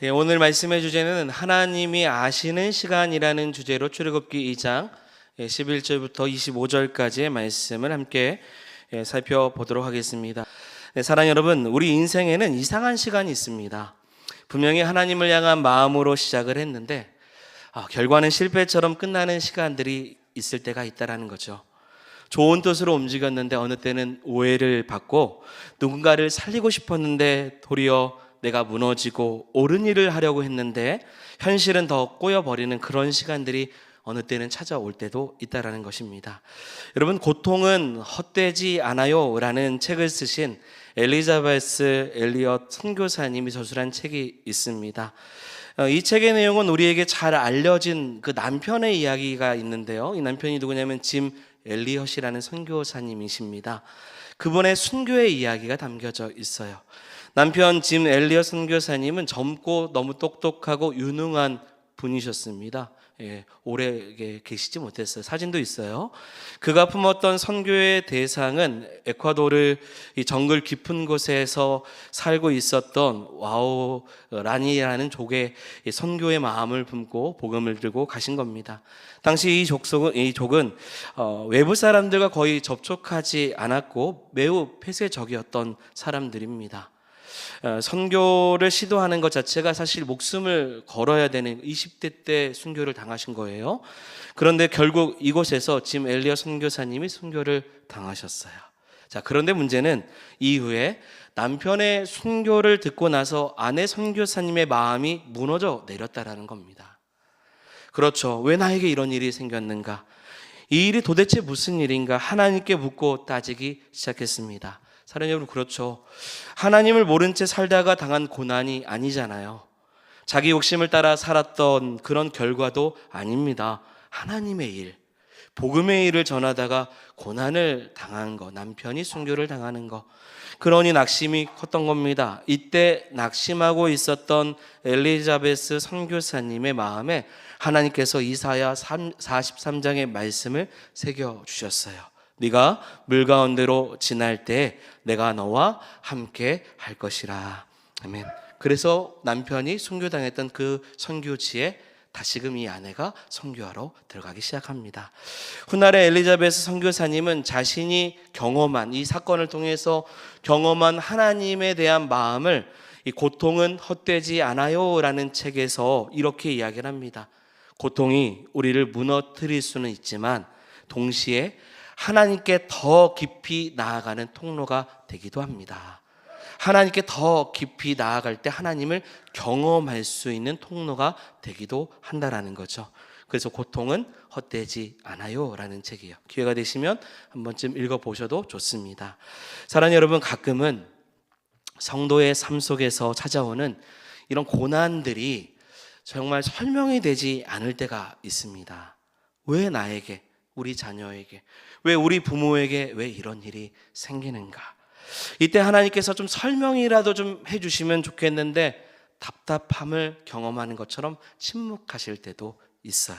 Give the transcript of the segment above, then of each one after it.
오늘 말씀의 주제는 하나님이 아시는 시간이라는 주제로 출애굽기 2장 11절부터 25절까지의 말씀을 함께 살펴보도록 하겠습니다. 사랑하는 여러분, 우리 인생에는 이상한 시간이 있습니다. 분명히 하나님을 향한 마음으로 시작을 했는데 결과는 실패처럼 끝나는 시간들이 있을 때가 있다라는 거죠. 좋은 뜻으로 움직였는데 어느 때는 오해를 받고 누군가를 살리고 싶었는데 도리어 내가 무너지고 옳은 일을 하려고 했는데 현실은 더 꼬여버리는 그런 시간들이 어느 때는 찾아올 때도 있다라는 것입니다. 여러분, 고통은 헛되지 않아요 라는 책을 쓰신 엘리자베스 엘리엇 선교사님이 저술한 책이 있습니다. 이 책의 내용은 우리에게 잘 알려진 그 남편의 이야기가 있는데요. 이 남편이 누구냐면 짐 엘리엇이라는 선교사님이십니다. 그분의 순교의 이야기가 담겨져 있어요. 남편 짐 엘리엇 선교사님은 젊고 너무 똑똑하고 유능한 분이셨습니다. 오래 계시지 못했어요. 사진도 있어요. 그가 품었던 선교의 대상은 에콰도르 이 정글 깊은 곳에서 살고 있었던 와오라니라는 족의 선교의 마음을 품고 복음을 들고 가신 겁니다. 당시 이 족은 외부 사람들과 거의 접촉하지 않았고 매우 폐쇄적이었던 사람들입니다. 선교를 시도하는 것 자체가 사실 목숨을 걸어야 되는 20대 때 순교를 당하신 거예요. 그런데 결국 이곳에서 짐 엘리엇 선교사님이 순교를 당하셨어요. 자, 그런데 문제는 이후에 남편의 순교를 듣고 나서 아내 선교사님의 마음이 무너져 내렸다라는 겁니다. 그렇죠. 왜 나에게 이런 일이 생겼는가? 이 일이 도대체 무슨 일인가? 하나님께 묻고 따지기 시작했습니다. 사랑하는 여러분, 그렇죠. 하나님을 모른 채 살다가 당한 고난이 아니잖아요. 자기 욕심을 따라 살았던 그런 결과도 아닙니다. 하나님의 일, 복음의 일을 전하다가 고난을 당한 거, 남편이 순교를 당하는 거, 그러니 낙심이 컸던 겁니다. 이때 낙심하고 있었던 엘리자베스 선교사님의 마음에 하나님께서 이사야 43장의 말씀을 새겨주셨어요. 네가 물 가운데로 지날 때 내가 너와 함께 할 것이라. 아멘. 그래서 남편이 순교당했던 그 선교지에 다시금 이 아내가 선교하러 들어가기 시작합니다. 훗날에 엘리자베스 선교사님은 자신이 경험한 이 사건을 통해서 경험한 하나님에 대한 마음을 이 고통은 헛되지 않아요 라는 책에서 이렇게 이야기를 합니다. 고통이 우리를 무너뜨릴 수는 있지만 동시에 하나님께 더 깊이 나아가는 통로가 되기도 합니다. 하나님께 더 깊이 나아갈 때 하나님을 경험할 수 있는 통로가 되기도 한다라는 거죠. 그래서 고통은 헛되지 않아요 라는 책이에요. 기회가 되시면 한 번쯤 읽어보셔도 좋습니다. 사랑하는 여러분, 가끔은 성도의 삶 속에서 찾아오는 이런 고난들이 정말 설명이 되지 않을 때가 있습니다. 왜 나에게, 우리 자녀에게, 왜 우리 부모에게 왜 이런 일이 생기는가? 이때 하나님께서 좀 설명이라도 좀 해주시면 좋겠는데 답답함을 경험하는 것처럼 침묵하실 때도 있어요.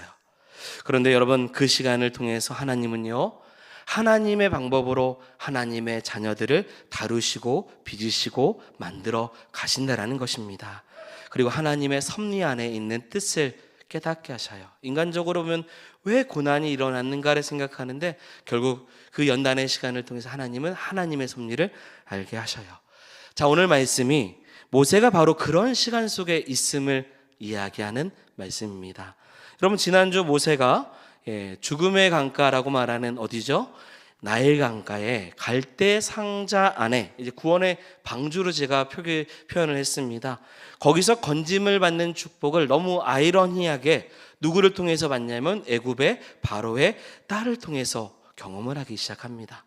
그런데 여러분, 그 시간을 통해서 하나님은요, 하나님의 방법으로 하나님의 자녀들을 다루시고 빚으시고 만들어 가신다라는 것입니다. 그리고 하나님의 섭리 안에 있는 뜻을 깨닫게 하셔요. 인간적으로 보면 왜 고난이 일어났는가를 생각하는데 결국 그 연단의 시간을 통해서 하나님은 하나님의 섭리를 알게 하셔요. 자, 오늘 말씀이 모세가 바로 그런 시간 속에 있음을 이야기하는 말씀입니다. 여러분, 지난주 모세가 죽음의 강가라고 말하는 어디죠? 나일 강가에 갈대 상자 안에 이제 구원의 방주로 제가 표현을 했습니다. 거기서 건짐을 받는 축복을 너무 아이러니하게 누구를 통해서 받냐면 애굽의 바로의 딸을 통해서 경험을 하기 시작합니다.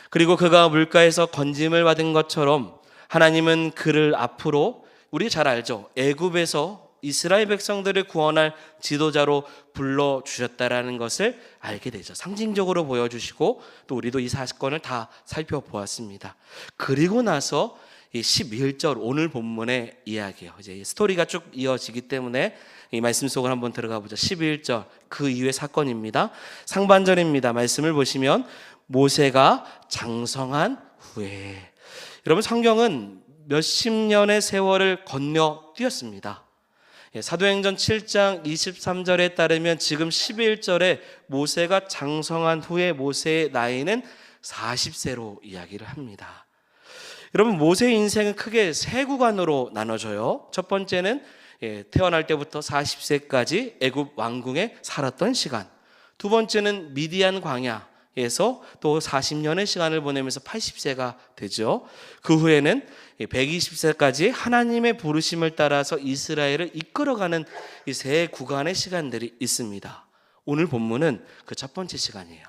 그리고 그가 물가에서 건짐을 받은 것처럼 하나님은 그를 앞으로, 우리 잘 알죠? 애굽에서 이스라엘 백성들을 구원할 지도자로 불러주셨다라는 것을 알게 되죠. 상징적으로 보여주시고 또 우리도 이 사건을 다 살펴보았습니다. 그리고 나서 이 11절 오늘 본문의 이야기예요. 이제 스토리가 쭉 이어지기 때문에 이 말씀 속을 한번 들어가 보죠. 11절 그 이후의 사건입니다. 상반절입니다. 말씀을 보시면 모세가 장성한 후에, 여러분 성경은 몇십 년의 세월을 건너뛰었습니다. 사도행전 7장 23절에 따르면 지금 11절에 모세가 장성한 후에 모세의 나이는 40세로 이야기를 합니다. 여러분, 모세의 인생은 크게 세 구간으로 나눠져요. 첫 번째는 태어날 때부터 40세까지 애굽 왕궁에 살았던 시간. 두 번째는 미디안 광야에서 또 40년의 시간을 보내면서 80세가 되죠. 그 후에는 120세까지 하나님의 부르심을 따라서 이스라엘을 이끌어가는 이 세 구간의 시간들이 있습니다. 오늘 본문은 그 첫 번째 시간이에요.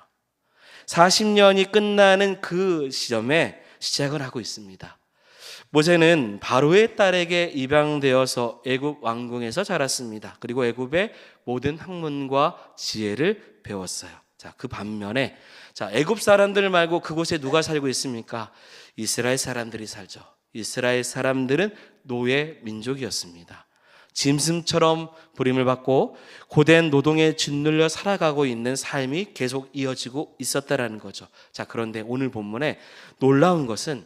40년이 끝나는 그 시점에 시작을 하고 있습니다. 모세는 바로의 딸에게 입양되어서 애굽 왕궁에서 자랐습니다. 그리고 애굽의 모든 학문과 지혜를 배웠어요. 자, 그 반면에 애굽 사람들 말고 그곳에 누가 살고 있습니까? 이스라엘 사람들이 살죠. 이스라엘 사람들은 노예 민족이었습니다. 짐승처럼 부림을 받고 고된 노동에 짓눌려 살아가고 있는 삶이 계속 이어지고 있었다라는 거죠. 자, 그런데 오늘 본문에 놀라운 것은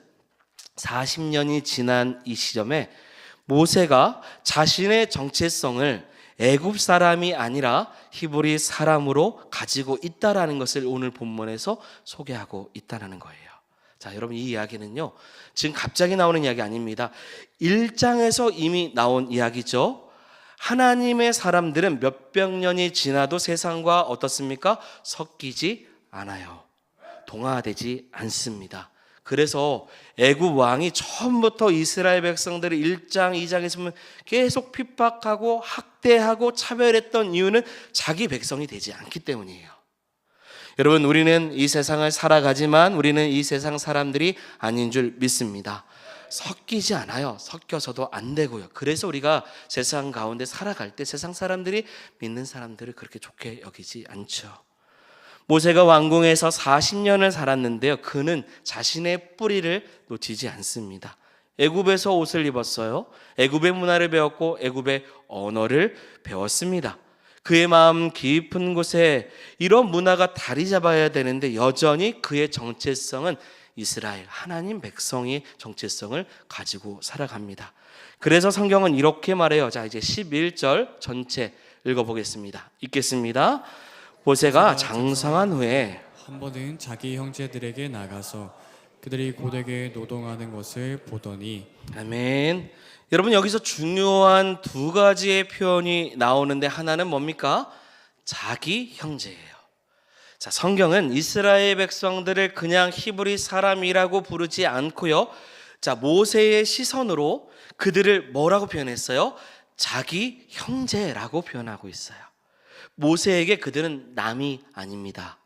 40년이 지난 이 시점에 모세가 자신의 정체성을 애굽 사람이 아니라 히브리 사람으로 가지고 있다라는 것을 오늘 본문에서 소개하고 있다라는 거예요. 자, 여러분, 이 이야기는요, 지금 갑자기 나오는 이야기 아닙니다. 1장에서 이미 나온 이야기죠. 하나님의 사람들은 몇백 년이 지나도 세상과 어떻습니까? 섞이지 않아요. 동화되지 않습니다. 그래서 애굽 왕이 처음부터 이스라엘 백성들을 1장, 2장에서 보면 계속 핍박하고 학대하고 차별했던 이유는 자기 백성이 되지 않기 때문이에요. 여러분, 우리는 이 세상을 살아가지만 우리는 이 세상 사람들이 아닌 줄 믿습니다. 섞이지 않아요. 섞여서도 안 되고요. 그래서 우리가 세상 가운데 살아갈 때 세상 사람들이 믿는 사람들을 그렇게 좋게 여기지 않죠. 모세가 왕궁에서 40년을 살았는데요, 그는 자신의 뿌리를 놓치지 않습니다. 애굽에서 옷을 입었어요. 애굽의 문화를 배웠고 애굽의 언어를 배웠습니다. 그의 마음 깊은 곳에 이런 문화가 자리 잡아야 되는데 여전히 그의 정체성은 이스라엘, 하나님 백성의 정체성을 가지고 살아갑니다. 그래서 성경은 이렇게 말해요. 자, 이제 11절 전체 읽어보겠습니다. 읽겠습니다. 모세가 장성한 후에 한 번은 자기 형제들에게 나가서 그들이 고되게 노동하는 것을 보더니. 아멘. 여러분, 여기서 중요한 두 가지의 표현이 나오는데 하나는 뭡니까? 자기 형제예요. 자, 성경은 이스라엘 백성들을 그냥 히브리 사람이라고 부르지 않고요. 자, 모세의 시선으로 그들을 뭐라고 표현했어요? 자기 형제라고 표현하고 있어요. 모세에게 그들은 남이 아닙니다.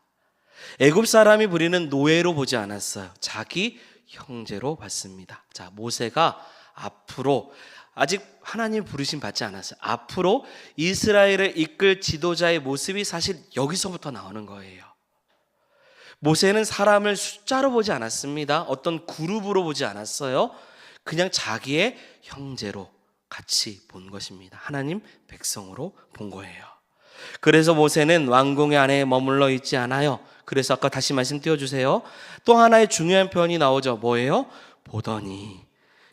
애굽 사람이 부리는 노예로 보지 않았어요. 자기 형제로 봤습니다. 자, 모세가 앞으로 아직 하나님 부르심 받지 않았어요. 앞으로 이스라엘을 이끌 지도자의 모습이 사실 여기서부터 나오는 거예요. 모세는 사람을 숫자로 보지 않았습니다. 어떤 그룹으로 보지 않았어요. 그냥 자기의 형제로 같이 본 것입니다. 하나님 백성으로 본 거예요. 그래서 모세는 왕궁의 안에 머물러 있지 않아요. 그래서 아까 다시 말씀 띄워주세요. 또 하나의 중요한 표현이 나오죠. 뭐예요? 보더니.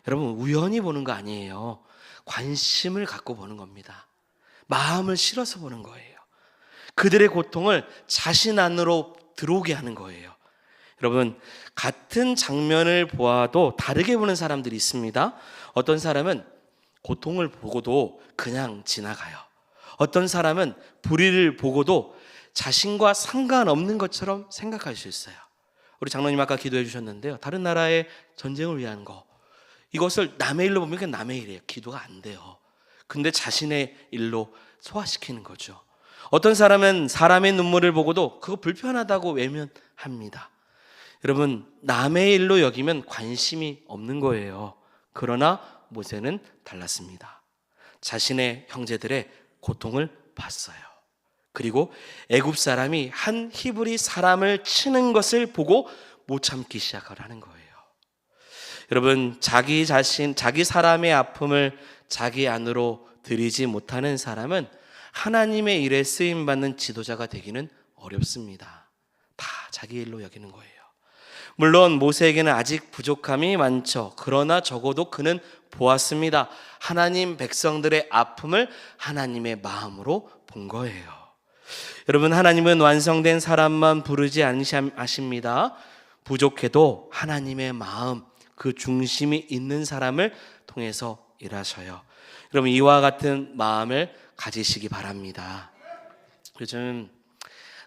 여러분, 우연히 보는 거 아니에요. 관심을 갖고 보는 겁니다. 마음을 실어서 보는 거예요. 그들의 고통을 자신 안으로 들어오게 하는 거예요. 여러분, 같은 장면을 보아도 다르게 보는 사람들이 있습니다. 어떤 사람은 고통을 보고도 그냥 지나가요. 어떤 사람은 불의를 보고도 자신과 상관없는 것처럼 생각할 수 있어요. 우리 장로님 아까 기도해 주셨는데요, 다른 나라의 전쟁을 위한 거, 이것을 남의 일로 보면 그냥 남의 일이에요. 기도가 안 돼요. 근데 자신의 일로 소화시키는 거죠. 어떤 사람은 사람의 눈물을 보고도 그거 불편하다고 외면합니다. 여러분, 남의 일로 여기면 관심이 없는 거예요. 그러나 모세는 달랐습니다. 자신의 형제들의 고통을 봤어요. 그리고 애굽 사람이 한 히브리 사람을 치는 것을 보고 못 참기 시작을 하는 거예요. 여러분, 자기 자신, 자기 사람의 아픔을 자기 안으로 들이지 못하는 사람은 하나님의 일에 쓰임받는 지도자가 되기는 어렵습니다. 다 자기 일로 여기는 거예요. 물론 모세에게는 아직 부족함이 많죠. 그러나 적어도 그는 보았습니다. 하나님 백성들의 아픔을 하나님의 마음으로 본 거예요. 여러분, 하나님은 완성된 사람만 부르지 않으십니다. 부족해도 하나님의 마음, 그 중심이 있는 사람을 통해서 일하셔요. 여러분, 이와 같은 마음을 가지시기 바랍니다. 요즘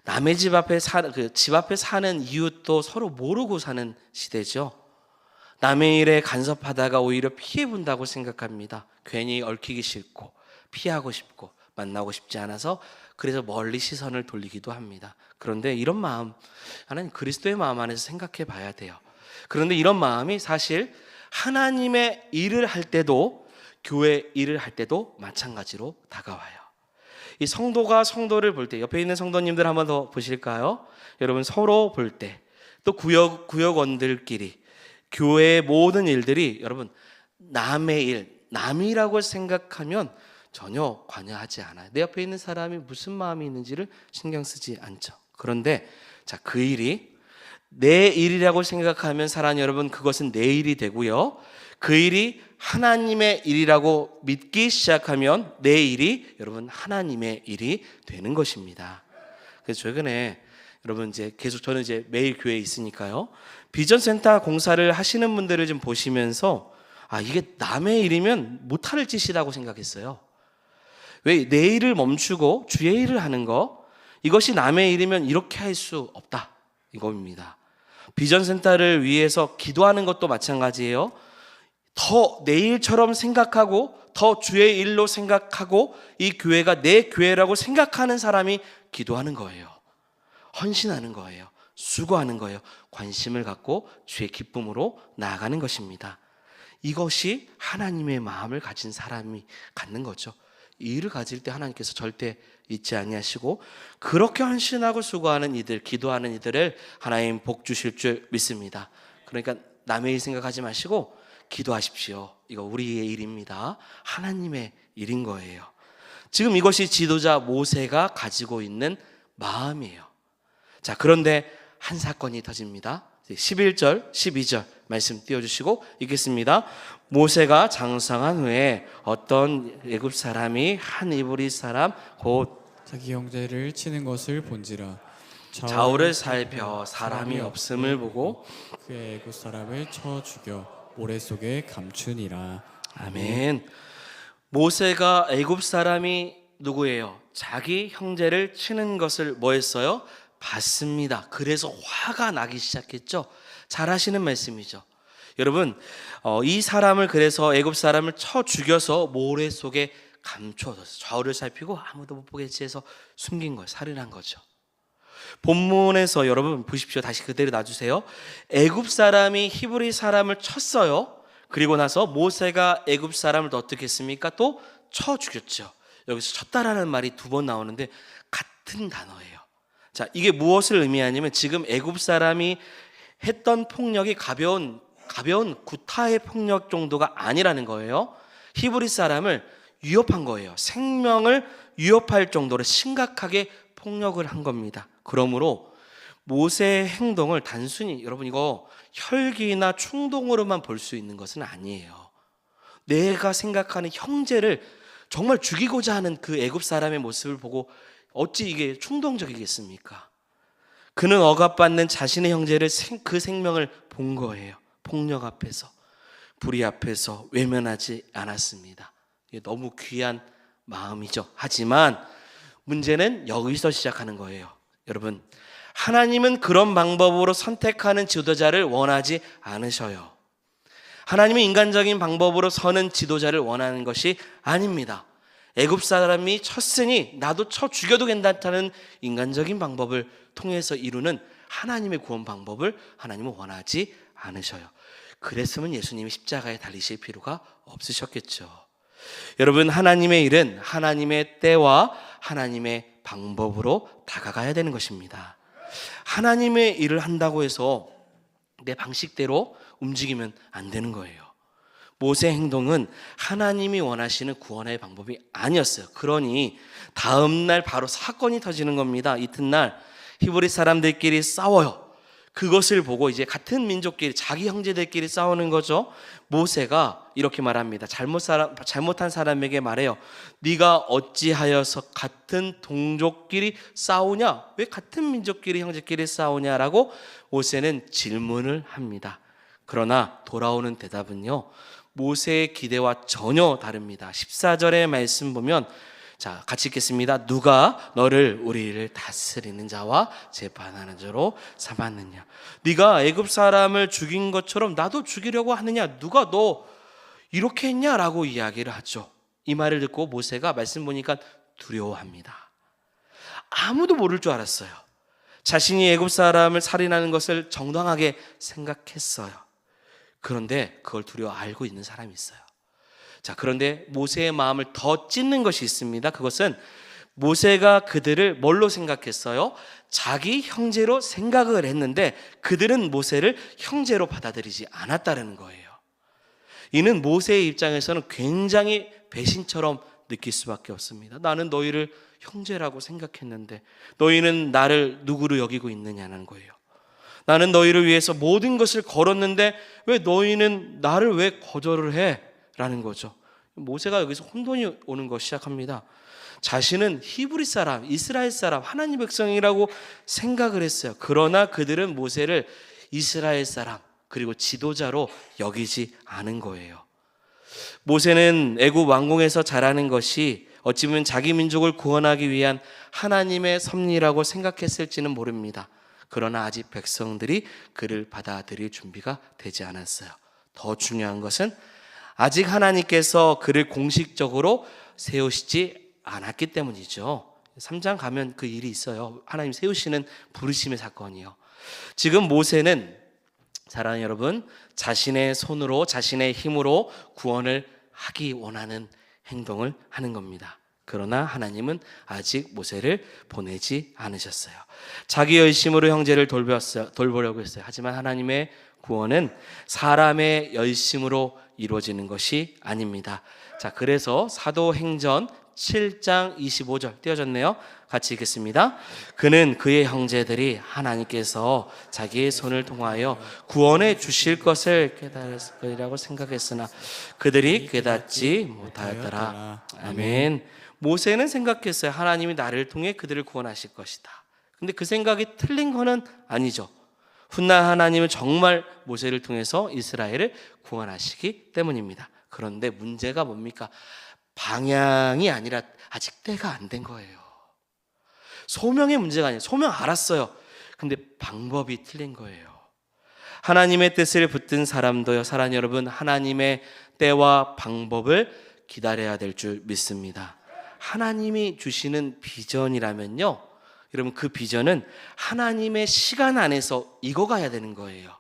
남의 집 앞에 사는 이웃도 서로 모르고 사는 시대죠. 남의 일에 간섭하다가 오히려 피해 본다고 생각합니다. 괜히 얽히기 싫고 피하고 싶고 만나고 싶지 않아서 그래서 멀리 시선을 돌리기도 합니다. 그런데 이런 마음, 하나님 그리스도의 마음 안에서 생각해 봐야 돼요. 그런데 이런 마음이 사실 하나님의 일을 할 때도, 교회 일을 할 때도 마찬가지로 다가와요. 이 성도가 성도를 볼 때, 옆에 있는 성도님들 한번 더 보실까요? 여러분, 서로 볼 때, 또 구역원들끼리, 교회의 모든 일들이 여러분 남의 일, 남이라고 생각하면 전혀 관여하지 않아요. 내 옆에 있는 사람이 무슨 마음이 있는지를 신경 쓰지 않죠. 그런데 그 일이 내 일이라고 생각하면 사랑하는 여러분, 그것은 내 일이 되고요. 그 일이 하나님의 일이라고 믿기 시작하면 내 일이 여러분 하나님의 일이 되는 것입니다. 그래서 최근에 여러분 저는 매일 교회에 있으니까요. 비전센터 공사를 하시는 분들을 좀 보시면서 이게 남의 일이면 못할 짓이라고 생각했어요. 왜 내 일을 멈추고 주의 일을 하는 거, 이것이 남의 일이면 이렇게 할 수 없다, 이겁니다. 비전센터를 위해서 기도하는 것도 마찬가지예요. 더 내 일처럼 생각하고 더 주의 일로 생각하고 이 교회가 내 교회라고 생각하는 사람이 기도하는 거예요. 헌신하는 거예요. 수고하는 거예요. 관심을 갖고 주의 기쁨으로 나아가는 것입니다. 이것이 하나님의 마음을 가진 사람이 갖는 거죠. 이 일을 가질 때 하나님께서 절대 잊지 아니하시고 그렇게 헌신하고 수고하는 이들, 기도하는 이들을 하나님 복 주실 줄 믿습니다. 그러니까 남의 일 생각하지 마시고 기도하십시오. 이거 우리의 일입니다. 하나님의 일인 거예요. 지금 이것이 지도자 모세가 가지고 있는 마음이에요. 그런데 한 사건이 터집니다. 11절, 12절 말씀 띄워주시고 읽겠습니다. 모세가 장성한 후에 어떤 애굽 사람이 한 이브리 사람 곧 자기 형제를 치는 것을 본지라 좌우를 살펴 사람이 없음을 보고 그의 애굽 사람을 쳐 죽여 모래 속에 감추니라. 아멘. 모세가 애굽 사람이 누구예요? 자기 형제를 치는 것을 뭐 했어요? 봤습니다. 그래서 화가 나기 시작했죠. 잘 하시는 말씀이죠. 여러분, 이 사람을 그래서 애굽 사람을 쳐 죽여서 모래 속에 감춰뒀어요. 좌우를 살피고 아무도 못 보겠지 해서 숨긴 거예요. 살인한 거죠. 본문에서 여러분 보십시오. 다시 그대로 놔주세요. 애굽 사람이 히브리 사람을 쳤어요. 그리고 나서 모세가 애굽 사람을 또 어떻게 했습니까? 또 쳐 죽였죠. 여기서 쳤다라는 말이 2번 나오는데 같은 단어예요. 이게 무엇을 의미하냐면 지금 애굽 사람이 했던 폭력이 가벼운 구타의 폭력 정도가 아니라는 거예요. 히브리 사람을 위협한 거예요. 생명을 위협할 정도로 심각하게 폭력을 한 겁니다. 그러므로 모세의 행동을 단순히 여러분 이거 혈기나 충동으로만 볼 수 있는 것은 아니에요. 내가 생각하는 형제를 정말 죽이고자 하는 그 애굽 사람의 모습을 보고 어찌 이게 충동적이겠습니까? 그는 억압받는 자신의 형제를 그 생명을 본 거예요. 폭력 앞에서, 불의 앞에서 외면하지 않았습니다. 이게 너무 귀한 마음이죠. 하지만 문제는 여기서 시작하는 거예요. 여러분, 하나님은 그런 방법으로 선택하는 지도자를 원하지 않으셔요. 하나님은 인간적인 방법으로 서는 지도자를 원하는 것이 아닙니다. 애굽 사람이 쳤으니 나도 쳐 죽여도 괜찮다는 인간적인 방법을 통해서 이루는 하나님의 구원 방법을 하나님은 원하지 않으셔요. 그랬으면 예수님이 십자가에 달리실 필요가 없으셨겠죠. 여러분, 하나님의 일은 하나님의 때와 하나님의 방법으로 다가가야 되는 것입니다. 하나님의 일을 한다고 해서 내 방식대로 움직이면 안 되는 거예요. 모세의 행동은 하나님이 원하시는 구원의 방법이 아니었어요. 그러니 다음 날 바로 사건이 터지는 겁니다. 이튿날 히브리 사람들끼리 싸워요. 그것을 보고 이제 같은 민족끼리 자기 형제들끼리 싸우는 거죠. 모세가 이렇게 말합니다. 잘못한 사람에게 말해요. 네가 어찌하여서 같은 동족끼리 싸우냐? 왜 같은 민족끼리 형제끼리 싸우냐라고 모세는 질문을 합니다. 그러나 돌아오는 대답은요, 모세의 기대와 전혀 다릅니다. 14절의 말씀 보면, 자, 같이 읽겠습니다. 누가 너를 우리를 다스리는 자와 재판하는 자로 삼았느냐? 네가 애굽 사람을 죽인 것처럼 나도 죽이려고 하느냐? 누가 너 이렇게 했냐라고 이야기를 하죠. 이 말을 듣고 모세가 말씀 보니까 두려워합니다. 아무도 모를 줄 알았어요. 자신이 애굽 사람을 살인하는 것을 정당하게 생각했어요. 그런데 그걸 두려워 알고 있는 사람이 있어요. 자, 그런데 모세의 마음을 더 찢는 것이 있습니다. 그것은 모세가 그들을 뭘로 생각했어요? 자기 형제로 생각을 했는데 그들은 모세를 형제로 받아들이지 않았다는 거예요. 이는 모세의 입장에서는 굉장히 배신처럼 느낄 수밖에 없습니다. 나는 너희를 형제라고 생각했는데 너희는 나를 누구로 여기고 있느냐는 거예요. 나는 너희를 위해서 모든 것을 걸었는데 왜 너희는 나를 왜 거절을 해? 라는 거죠. 모세가 여기서 혼돈이 오는 거 시작합니다. 자신은 히브리 사람, 이스라엘 사람, 하나님 백성이라고 생각을 했어요. 그러나 그들은 모세를 이스라엘 사람 그리고 지도자로 여기지 않은 거예요. 모세는 애굽 왕궁에서 자라는 것이 어찌 보면 자기 민족을 구원하기 위한 하나님의 섭리라고 생각했을지는 모릅니다. 그러나 아직 백성들이 그를 받아들일 준비가 되지 않았어요. 더 중요한 것은 아직 하나님께서 그를 공식적으로 세우시지 않았기 때문이죠. 3장 가면 그 일이 있어요. 하나님 세우시는 부르심의 사건이요. 지금 모세는 사랑하는 여러분, 자신의 손으로 자신의 힘으로 구원을 하기 원하는 행동을 하는 겁니다. 그러나 하나님은 아직 모세를 보내지 않으셨어요. 자기 열심으로 형제를 돌보려고 했어요. 하지만 하나님의 구원은 사람의 열심으로 이루어지는 것이 아닙니다. 자, 그래서 사도행전 7장 25절 띄어졌네요. 같이 읽겠습니다. 그는 그의 형제들이 하나님께서 자기의 손을 통하여 구원해 주실 것을 깨달을 것이라고 생각했으나 그들이 깨닫지 못하였더라. 아멘. 모세는 생각했어요. 하나님이 나를 통해 그들을 구원하실 것이다. 근데 그 생각이 틀린 거는 아니죠. 훗날 하나님은 정말 모세를 통해서 이스라엘을 구원하시기 때문입니다. 그런데 문제가 뭡니까? 방향이 아니라 아직 때가 안 된 거예요. 소명의 문제가 아니에요. 소명 알았어요. 근데 방법이 틀린 거예요. 하나님의 뜻을 붙든 사람도요, 사랑하는 여러분, 하나님의 때와 방법을 기다려야 될 줄 믿습니다. 하나님이 주시는 비전이라면요, 여러분 그 비전은 하나님의 시간 안에서 익어가야 되는 거예요.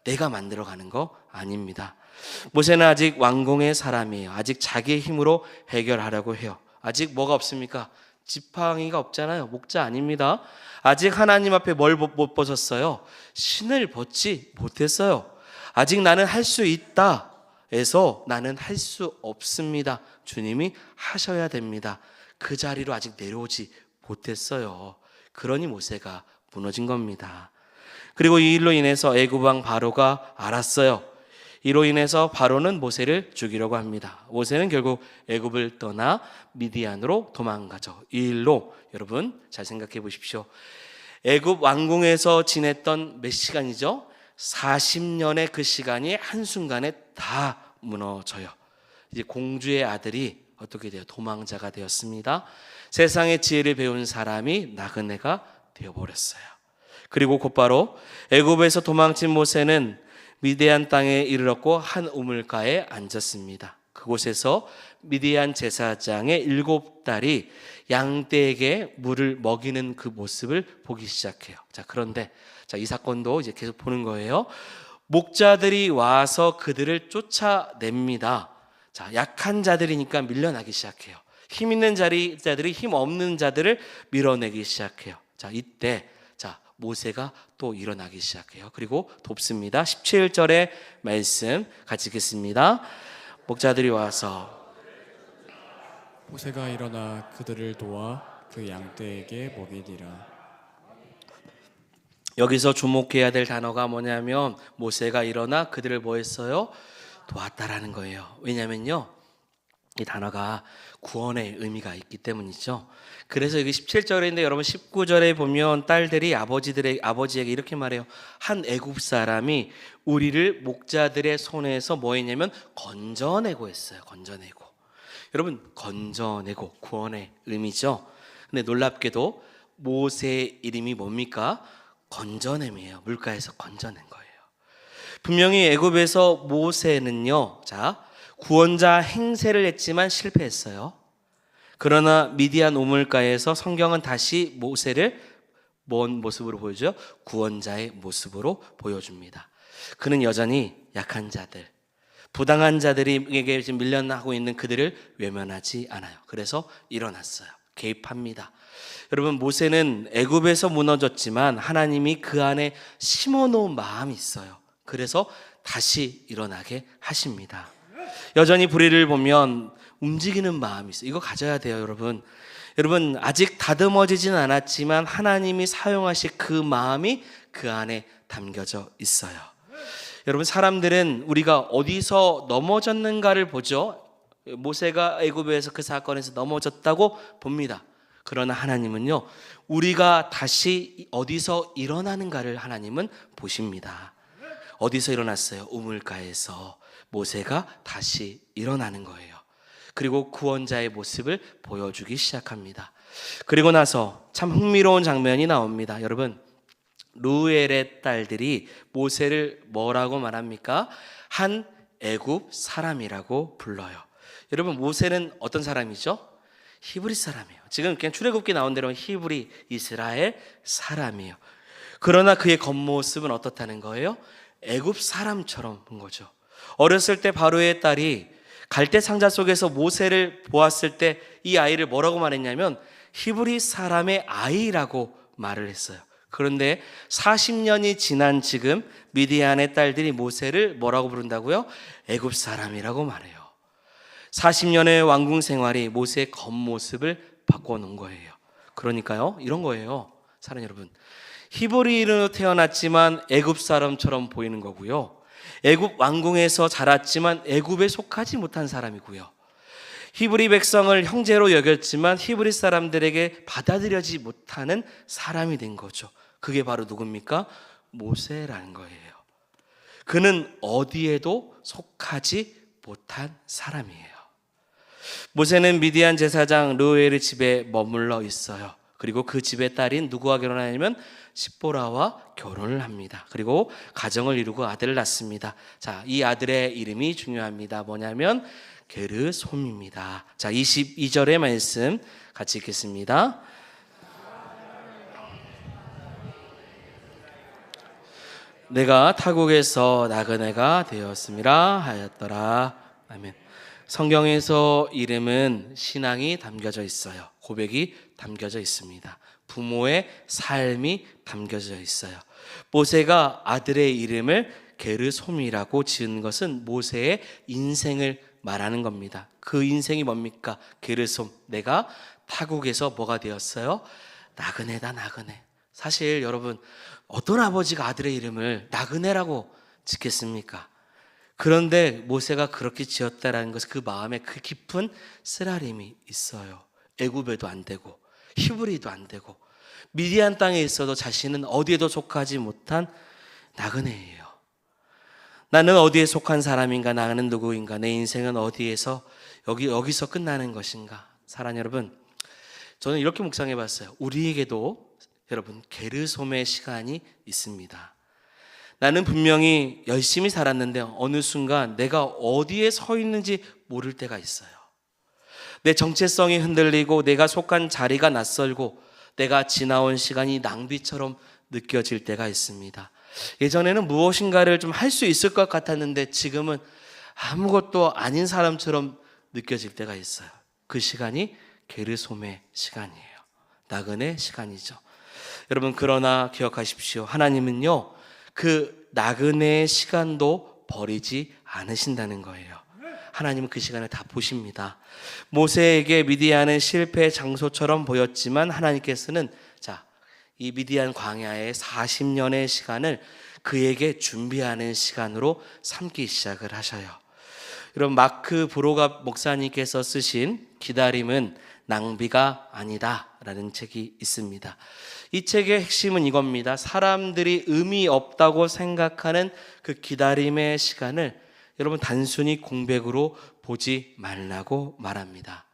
내가 만들어가는 거 아닙니다. 모세는 아직 왕궁의 사람이에요. 아직 자기의 힘으로 해결하려고 해요. 아직 뭐가 없습니까? 지팡이가 없잖아요. 목자 아닙니다. 아직 하나님 앞에 뭘 못 벗었어요? 신을 벗지 못했어요. 아직 나는 할 수 있다 해서 나는 할 수 없습니다. 주님이 하셔야 됩니다. 그 자리로 아직 내려오지 못했어요. 그러니 모세가 무너진 겁니다. 그리고 이 일로 인해서 애굽 왕 바로가 알았어요. 이로 인해서 바로는 모세를 죽이려고 합니다. 모세는 결국 애굽을 떠나 미디안으로 도망가죠. 이 일로 여러분 잘 생각해 보십시오. 애굽 왕궁에서 지냈던 몇 시간이죠? 40년의 그 시간이 한순간에 다 무너져요. 이제 공주의 아들이 어떻게 돼요? 도망자가 되었습니다. 세상의 지혜를 배운 사람이 나그네가 되어버렸어요. 그리고 곧바로 애굽에서 도망친 모세는 미디안 땅에 이르렀고 한 우물가에 앉았습니다. 그곳에서 미디안 제사장의 7딸이 양떼에게 물을 먹이는 그 모습을 보기 시작해요. 자, 그런데 이 사건도 이제 계속 보는 거예요. 목자들이 와서 그들을 쫓아냅니다. 자, 약한 자들이니까 밀려나기 시작해요. 힘 있는 자들이 힘 없는 자들을 밀어내기 시작해요. 자, 이때 모세가 또 일어나기 시작해요. 그리고 돕습니다. 17절의 말씀 같이 읽겠습니다. 목자들이 와서 모세가 일어나 그들을 도와 그 양떼에게 먹이니라. 여기서 주목해야 될 단어가 뭐냐면 모세가 일어나 그들을 뭐 했어요? 도왔다라는 거예요. 왜냐면요, 이 단어가 구원의 의미가 있기 때문이죠. 그래서 여기 17절인데 여러분 19절에 보면 딸들이 아버지에게 이렇게 말해요. 한 애굽 사람이 우리를 목자들의 손에서 뭐 했냐면 건져내고 했어요. 건져내고. 여러분, 건져내고 구원의 의미죠. 근데 놀랍게도 모세의 이름이 뭡니까? 건져냄이에요. 물가에서 건져낸 거예요. 분명히 애굽에서 모세는요, 구원자 행세를 했지만 실패했어요. 그러나 미디안 우물가에서 성경은 다시 모세를 뭔 모습으로 보여줘요? 구원자의 모습으로 보여줍니다. 그는 여전히 약한 자들, 부당한 자들에게 지금 밀려나고 있는 그들을 외면하지 않아요. 그래서 일어났어요. 개입합니다. 여러분, 모세는 애굽에서 무너졌지만 하나님이 그 안에 심어놓은 마음이 있어요. 그래서 다시 일어나게 하십니다. 여전히 불의를 보면 움직이는 마음이 있어요. 이거 가져야 돼요, 여러분. 여러분, 아직 다듬어지진 않았지만 하나님이 사용하실 그 마음이 그 안에 담겨져 있어요. 여러분, 사람들은 우리가 어디서 넘어졌는가를 보죠. 모세가 애굽에서 그 사건에서 넘어졌다고 봅니다. 그러나 하나님은요, 우리가 다시 어디서 일어나는가를 하나님은 보십니다. 어디서 일어났어요? 우물가에서 모세가 다시 일어나는 거예요. 그리고 구원자의 모습을 보여주기 시작합니다. 그리고 나서 참 흥미로운 장면이 나옵니다. 여러분, 루엘의 딸들이 모세를 뭐라고 말합니까? 한 애굽 사람이라고 불러요. 여러분, 모세는 어떤 사람이죠? 히브리 사람이에요. 지금 그냥 출애굽기 나온 대로 히브리 이스라엘 사람이에요. 그러나 그의 겉모습은 어떻다는 거예요? 애굽 사람처럼 본 거죠. 어렸을 때 바로의 딸이 갈대 상자 속에서 모세를 보았을 때 이 아이를 뭐라고 말했냐면 히브리 사람의 아이라고 말을 했어요. 그런데 40년이 지난 지금 미디안의 딸들이 모세를 뭐라고 부른다고요? 애굽 사람이라고 말해요. 40년의 왕궁 생활이 모세의 겉모습을 바꿔놓은 거예요. 그러니까요, 이런 거예요. 사랑하는 여러분, 히브리인으로 태어났지만 애굽 사람처럼 보이는 거고요, 애굽 왕궁에서 자랐지만 애굽에 속하지 못한 사람이고요, 히브리 백성을 형제로 여겼지만 히브리 사람들에게 받아들여지지 못하는 사람이 된 거죠. 그게 바로 누굽니까? 모세라는 거예요. 그는 어디에도 속하지 못한 사람이에요. 모세는 미디안 제사장 르우엘의 집에 머물러 있어요. 그리고 그 집의 딸인 누구와 결혼하냐면 십보라와 결혼을 합니다. 그리고 가정을 이루고 아들을 낳습니다. 자, 이 아들의 이름이 중요합니다. 뭐냐면 게르솜입니다. 자, 22절의 말씀 같이 읽겠습니다. 내가 타국에서 나그네가 되었음이라 하였더라. 아멘. 성경에서 이름은 신앙이 담겨져 있어요. 고백이 담겨져 있습니다. 부모의 삶이 담겨져 있어요. 모세가 아들의 이름을 게르솜이라고 지은 것은 모세의 인생을 말하는 겁니다. 그 인생이 뭡니까? 게르솜, 내가 타국에서 뭐가 되었어요? 나그네다, 나그네. 사실 여러분, 어떤 아버지가 아들의 이름을 나그네라고 짓겠습니까? 그런데 모세가 그렇게 지었다라는 것은 그 마음에 그 깊은 쓰라림이 있어요. 애굽에도 안 되고 히브리도 안 되고 미디안 땅에 있어도 자신은 어디에도 속하지 못한 나그네예요. 나는 어디에 속한 사람인가? 나는 누구인가? 내 인생은 어디에서 여기서 끝나는 것인가? 사랑하는 여러분, 저는 이렇게 묵상해 봤어요. 우리에게도 여러분 게르솜의 시간이 있습니다. 나는 분명히 열심히 살았는데 어느 순간 내가 어디에 서 있는지 모를 때가 있어요. 내 정체성이 흔들리고 내가 속한 자리가 낯설고 내가 지나온 시간이 낭비처럼 느껴질 때가 있습니다. 예전에는 무엇인가를 좀 할 수 있을 것 같았는데 지금은 아무것도 아닌 사람처럼 느껴질 때가 있어요. 그 시간이 게르솜의 시간이에요. 나그네 시간이죠. 여러분, 그러나 기억하십시오. 하나님은요, 그 나그네의 시간도 버리지 않으신다는 거예요. 하나님은 그 시간을 다 보십니다. 모세에게 미디안은 실패의 장소처럼 보였지만 하나님께서는 이 미디안 광야의 40년의 시간을 그에게 준비하는 시간으로 삼기 시작을 하셔요. 여러분, 마크 브로갑 목사님께서 쓰신 기다림은 낭비가 아니다 라는 책이 있습니다. 이 책의 핵심은 이겁니다. 사람들이 의미 없다고 생각하는 그 기다림의 시간을 여러분 단순히 공백으로 보지 말라고 말합니다.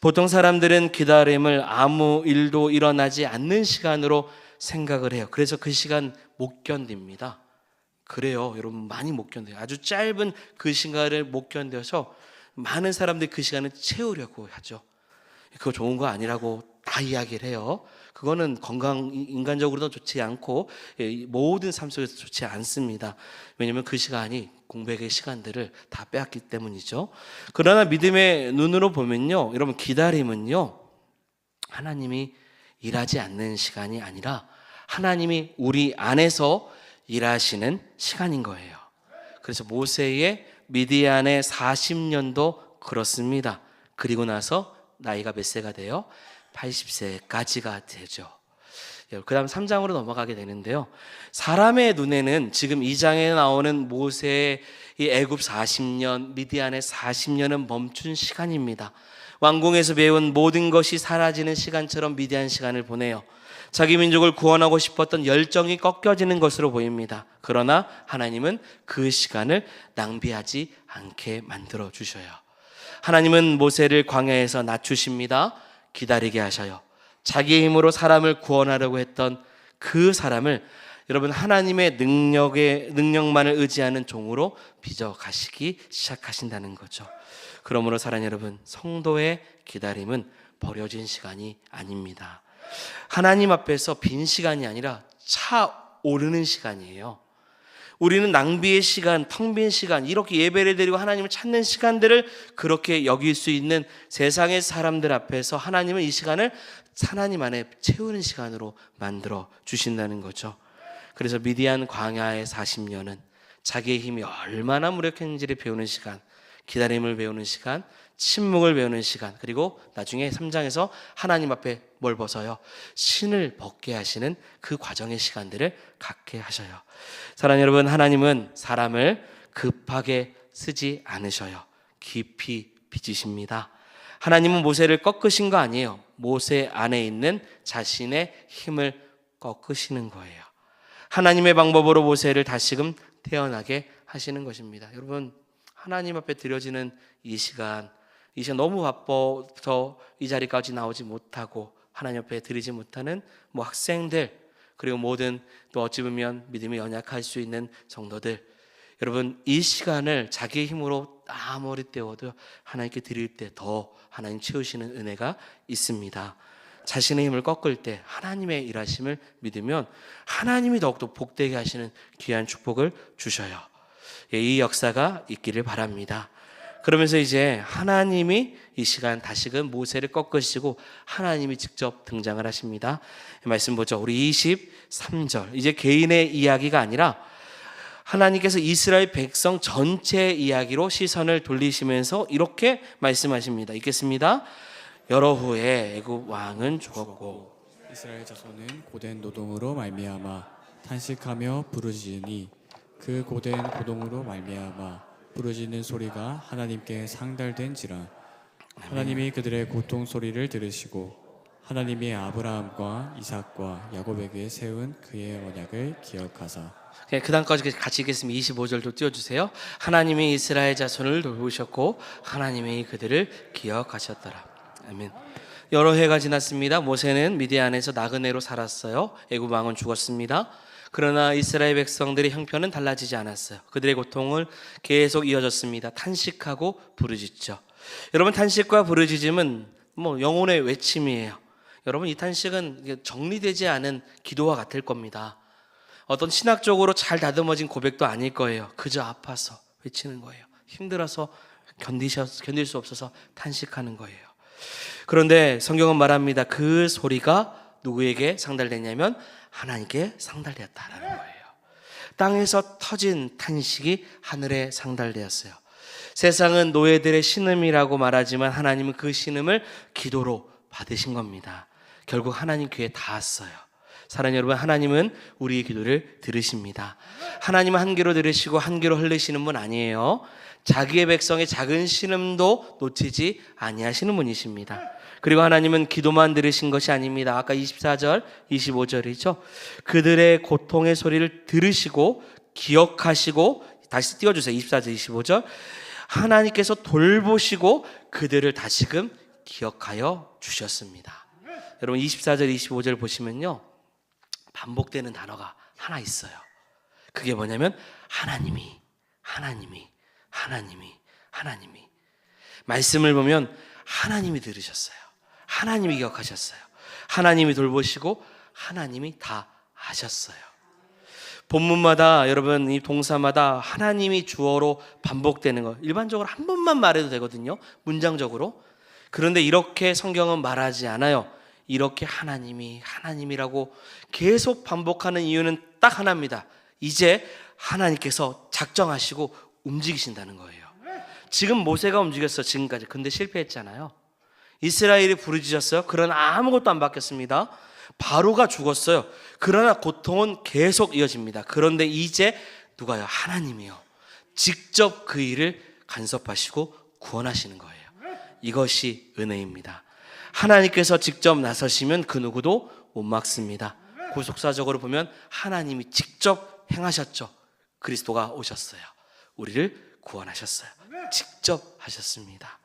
보통 사람들은 기다림을 아무 일도 일어나지 않는 시간으로 생각을 해요. 그래서 그 시간 못 견딥니다. 그래요. 여러분, 많이 못 견뎌요. 아주 짧은 그 시간을 못 견뎌서 많은 사람들이 그 시간을 채우려고 하죠. 그거 좋은 거 아니라고 다 이야기를 해요. 그거는 인간적으로도 좋지 않고 모든 삶 속에서 좋지 않습니다. 왜냐하면 그 시간이 공백의 시간들을 다 빼앗기 때문이죠. 그러나 믿음의 눈으로 보면요, 여러분, 기다림은요, 하나님이 일하지 않는 시간이 아니라 하나님이 우리 안에서 일하시는 시간인 거예요. 그래서 모세의 미디안의 40년도 그렇습니다. 그리고 나서 나이가 몇 세가 돼요? 80세까지가 되죠. 그 다음 3장으로 넘어가게 되는데요, 사람의 눈에는 지금 2장에 나오는 모세의 이 애굽 40년, 미디안의 40년은 멈춘 시간입니다. 왕궁에서 배운 모든 것이 사라지는 시간처럼 미디안 시간을 보내요. 자기 민족을 구원하고 싶었던 열정이 꺾여지는 것으로 보입니다. 그러나 하나님은 그 시간을 낭비하지 않게 만들어 주셔요. 하나님은 모세를 광야에서 낮추십니다. 기다리게 하셔요. 자기의 힘으로 사람을 구원하려고 했던 그 사람을 여러분, 하나님의 능력만을 의지하는 종으로 빚어 가시기 시작하신다는 거죠. 그러므로 사랑하는 여러분, 성도의 기다림은 버려진 시간이 아닙니다. 하나님 앞에서 빈 시간이 아니라 차오르는 시간이에요. 우리는 낭비의 시간, 텅 빈 시간, 이렇게 예배를 드리고 하나님을 찾는 시간들을 그렇게 여길 수 있는 세상의 사람들 앞에서 하나님은 이 시간을 하나님 안에 채우는 시간으로 만들어 주신다는 거죠. 그래서 미디안 광야의 40년은 자기의 힘이 얼마나 무력했는지를 배우는 시간, 기다림을 배우는 시간, 침묵을 배우는 시간, 그리고 나중에 3장에서 하나님 앞에 뭘 벗어요? 신을 벗게 하시는 그 과정의 시간들을 갖게 하셔요. 사랑하는 여러분, 하나님은 사람을 급하게 쓰지 않으셔요. 깊이 빚으십니다. 하나님은 모세를 꺾으신 거 아니에요. 모세 안에 있는 자신의 힘을 꺾으시는 거예요. 하나님의 방법으로 모세를 다시금 태어나게 하시는 것입니다. 여러분, 하나님 앞에 드려지는 이 시간 너무 바빠서 이 자리까지 나오지 못하고 하나님 앞에 드리지 못하는 학생들, 그리고 모든 또 어찌 보면 믿음이 연약할 수 있는 성도들, 여러분, 이 시간을 자기의 힘으로 아무리 때워도 하나님께 드릴 때 더 하나님 채우시는 은혜가 있습니다. 자신의 힘을 꺾을 때 하나님의 일하심을 믿으면 하나님이 더욱더 복되게 하시는 귀한 축복을 주셔요. 이 역사가 있기를 바랍니다. 그러면서 이제 하나님이 이 시간 다시금 모세를 꺾으시고 하나님이 직접 등장을 하십니다. 말씀 보죠. 우리 23절. 이제 개인의 이야기가 아니라 하나님께서 이스라엘 백성 전체 이야기로 시선을 돌리시면서 이렇게 말씀하십니다. 읽겠습니다. 여러 후에 애굽 왕은 죽었고 이스라엘 자손은 고된 노동으로 말미암아 탄식하며 부르짖으니 그 고된 고동으로 말미암아 부르짖는 소리가 하나님께 상달된지라. 하나님이 그들의 고통 소리를 들으시고 하나님이 아브라함과 이삭과 야곱에게 세운 그의 언약을 기억하사. 그 다음까지 같이 읽겠습니다. 25절도 띄워주세요. 하나님이 이스라엘 자손을 돌보셨고 하나님이 그들을 기억하셨더라. 아멘. 여러 해가 지났습니다. 모세는 미디안에서 나그네로 살았어요. 애굽 왕은 죽었습니다. 그러나 이스라엘 백성들의 형편은 달라지지 않았어요. 그들의 고통을 계속 이어졌습니다. 탄식하고 부르짖죠. 여러분, 탄식과 부르짖음은 영혼의 외침이에요. 여러분, 이 탄식은 정리되지 않은 기도와 같을 겁니다. 어떤 신학적으로 잘 다듬어진 고백도 아닐 거예요. 그저 아파서 외치는 거예요. 힘들어서 견딜 수 없어서 탄식하는 거예요. 그런데 성경은 말합니다. 그 소리가 누구에게 상달됐냐면 하나님께 상달되었다라는 거예요. 땅에서 터진 탄식이 하늘에 상달되었어요. 세상은 노예들의 신음이라고 말하지만 하나님은 그 신음을 기도로 받으신 겁니다. 결국 하나님 귀에 닿았어요. 사랑하는 여러분, 하나님은 우리의 기도를 들으십니다. 하나님은 한 귀로 들으시고 한 귀로 흘리시는 분 아니에요. 자기의 백성의 작은 신음도 놓치지 아니하시는 분이십니다. 그리고 하나님은 기도만 들으신 것이 아닙니다. 아까 24절, 25절이죠. 그들의 고통의 소리를 들으시고 기억하시고, 다시 띄워주세요. 24절, 25절. 하나님께서 돌보시고 그들을 다시금 기억하여 주셨습니다. 여러분 24절, 25절 보시면요, 반복되는 단어가 하나 있어요. 그게 뭐냐면 하나님이 말씀을 보면 하나님이 들으셨어요. 하나님이 기억하셨어요. 하나님이 돌보시고 하나님이 다 하셨어요. 본문마다 여러분 이 동사마다 하나님이 주어로 반복되는 거 일반적으로 한 번만 말해도 되거든요, 문장적으로. 그런데 이렇게 성경은 말하지 않아요. 이렇게 하나님이라고 계속 반복하는 이유는 딱 하나입니다. 이제 하나님께서 작정하시고 움직이신다는 거예요. 지금 모세가 움직였어, 지금까지. 근데 실패했잖아요. 이스라엘이 부르짖었어요. 그러나 아무것도 안 바뀌었습니다. 바로가 죽었어요. 그러나 고통은 계속 이어집니다. 그런데 이제 누가요? 하나님이요. 직접 그 일을 간섭하시고 구원하시는 거예요. 이것이 은혜입니다. 하나님께서 직접 나서시면 그 누구도 못 막습니다. 구속사적으로 보면 하나님이 직접 행하셨죠. 그리스도가 오셨어요. 우리를 구원하셨어요. 직접 하셨습니다.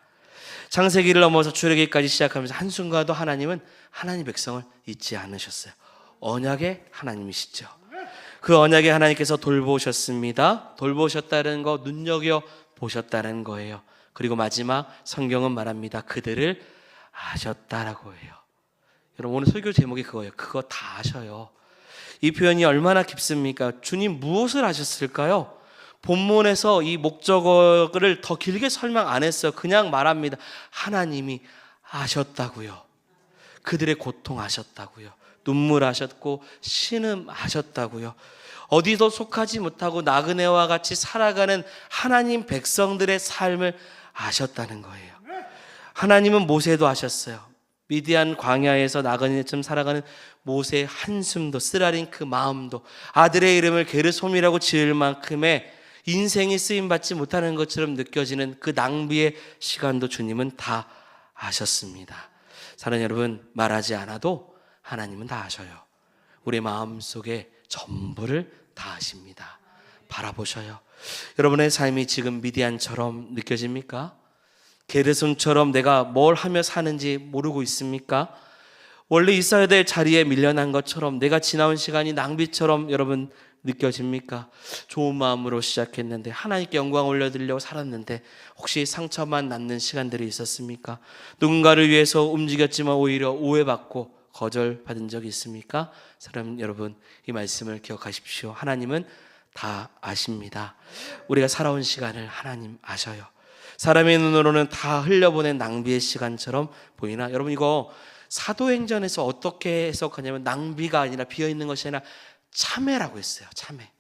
창세기를 넘어서 출애굽기까지 시작하면서 한순간도 하나님은 하나님 백성을 잊지 않으셨어요. 언약의 하나님이시죠. 그 언약의 하나님께서 돌보셨습니다. 돌보셨다는 거, 눈여겨보셨다는 거예요. 그리고 마지막 성경은 말합니다. 그들을 아셨다라고 해요. 여러분 오늘 설교 제목이 그거예요. 그거 다 아셔요. 이 표현이 얼마나 깊습니까? 주님 무엇을 아셨을까요? 본문에서 이 목적어를 더 길게 설명 안 했어요. 그냥 말합니다. 하나님이 아셨다고요. 그들의 고통 아셨다고요. 눈물 아셨고 신음 아셨다고요. 어디도 속하지 못하고 나그네와 같이 살아가는 하나님 백성들의 삶을 아셨다는 거예요. 하나님은 모세도 아셨어요. 미디안 광야에서 나그네처럼 살아가는 모세의 한숨도, 쓰라린 그 마음도, 아들의 이름을 게르솜이라고 지을 만큼의 인생이 쓰임받지 못하는 것처럼 느껴지는 그 낭비의 시간도 주님은 다 아셨습니다. 사랑하는 여러분, 말하지 않아도 하나님은 다 아셔요. 우리 마음속에 전부를 다 아십니다. 바라보셔요. 여러분의 삶이 지금 미디안처럼 느껴집니까? 게르솜처럼 내가 뭘 하며 사는지 모르고 있습니까? 원래 있어야 될 자리에 밀려난 것처럼 내가 지나온 시간이 낭비처럼 여러분 느껴집니까? 좋은 마음으로 시작했는데 하나님께 영광 올려드리려고 살았는데 혹시 상처만 남는 시간들이 있었습니까? 누군가를 위해서 움직였지만 오히려 오해받고 거절받은 적이 있습니까? 사랑하는 여러분, 이 말씀을 기억하십시오. 하나님은 다 아십니다. 우리가 살아온 시간을 하나님 아셔요. 사람의 눈으로는 다 흘려보낸 낭비의 시간처럼 보이나? 여러분 이거 사도행전에서 어떻게 해석하냐면 낭비가 아니라 비어있는 것이 아니라 참회라고 했어요. 참회.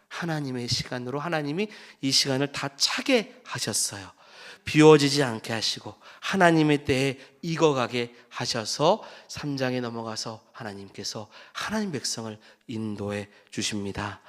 하나님의 시간으로 하나님이 이 시간을 다 차게 하셨어요. 비워지지 않게 하시고 하나님의 때에 익어가게 하셔서 3장에 넘어가서 하나님께서 하나님 백성을 인도해 주십니다.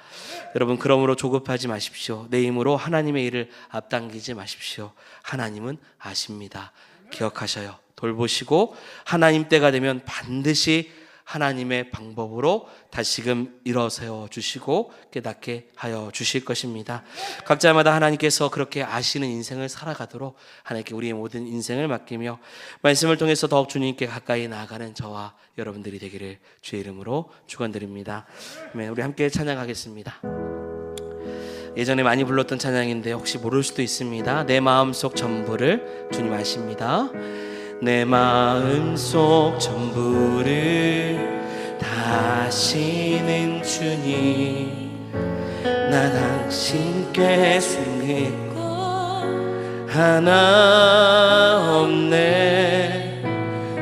여러분 그러므로 조급하지 마십시오. 내 힘으로 하나님의 일을 앞당기지 마십시오. 하나님은 아십니다. 기억하셔요. 돌보시고 하나님 때가 되면 반드시 하나님의 방법으로 다시금 일어세워 주시고 깨닫게 하여 주실 것입니다. 각자마다 하나님께서 그렇게 아시는 인생을 살아가도록 하나님께 우리의 모든 인생을 맡기며 말씀을 통해서 더욱 주님께 가까이 나아가는 저와 여러분들이 되기를 주의 이름으로 축원드립니다. 우리 함께 찬양하겠습니다. 예전에 많이 불렀던 찬양인데 혹시 모를 수도 있습니다. 내 마음속 전부를 주님 아십니다. 내 마음속 전부를 다 아시는 주님, 나 당신께 숨기고 하나 없네.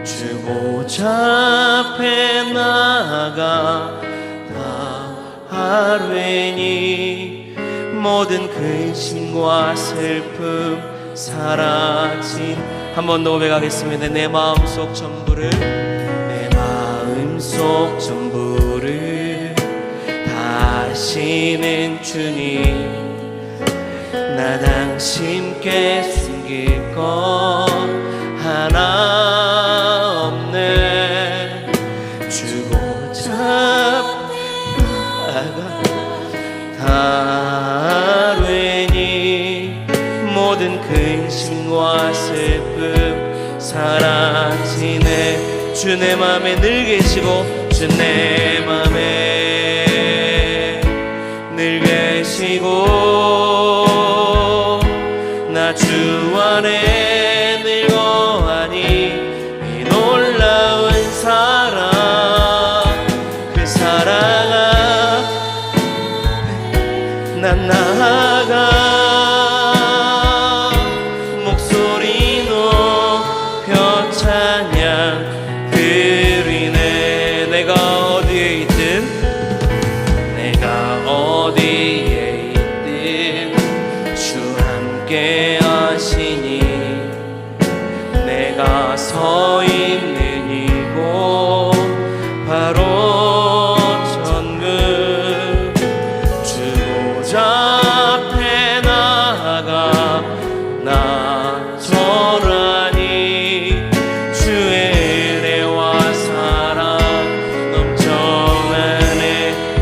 주 보좌 앞에 나아가 다 하루니 모든 근심과 슬픔 사라진. 한 번 더 고백하겠습니다. 내 마음속 전부를, 내 마음속 전부를 아시는 주님, 나 당신께 숨길 것 하나 없네. 주고자 다르니 모든 근심과 슬픔 사라지네. 주 내 맘에 늘 계시고, 주 내 맘에 늘 계시고, 나 주 안에 늘 거하니 이 놀라운 사랑, 그 사랑 난 나아가 목소리 높여 찬양 드리네. 내가 어디에 있든, 내가 어디에 있든 주 함께 하시니, 내가 서 있는 이곳 바로 천국. 주 앞에 나아가 나 절하니 주의 은혜와 사랑 넘쳐나네.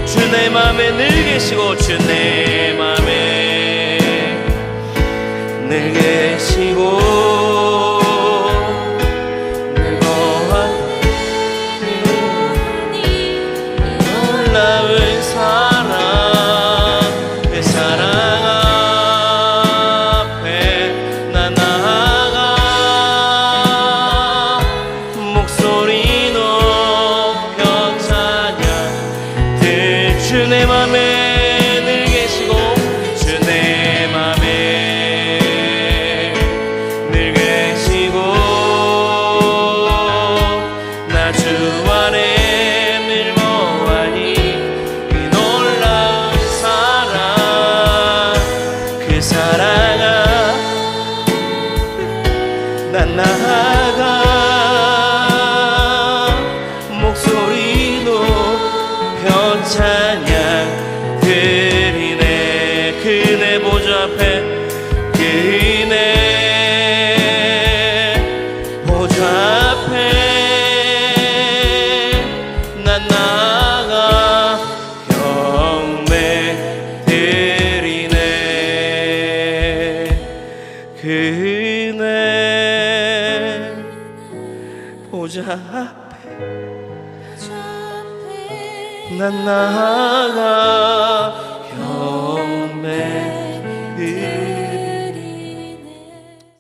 주 내 맘에 늘 계시고, 주 내 맘에 늘 계시고, 늘 거하니 놀라운 사랑, 그 사랑 앞에 나 나아가 목소리 높여 찬양 주 내 맘에 늘 계시고, 주 내 맘에 늘 계시고, 나 주 안에 늘 거하니 이 놀라운 사랑, 그 사랑아 난 나아가 목소리 높여 찬양 드리네. 그네 보좌 앞에, 그네 보좌 앞에 난 나아가 경배 드리네. 그네 보좌 앞에 난 나아가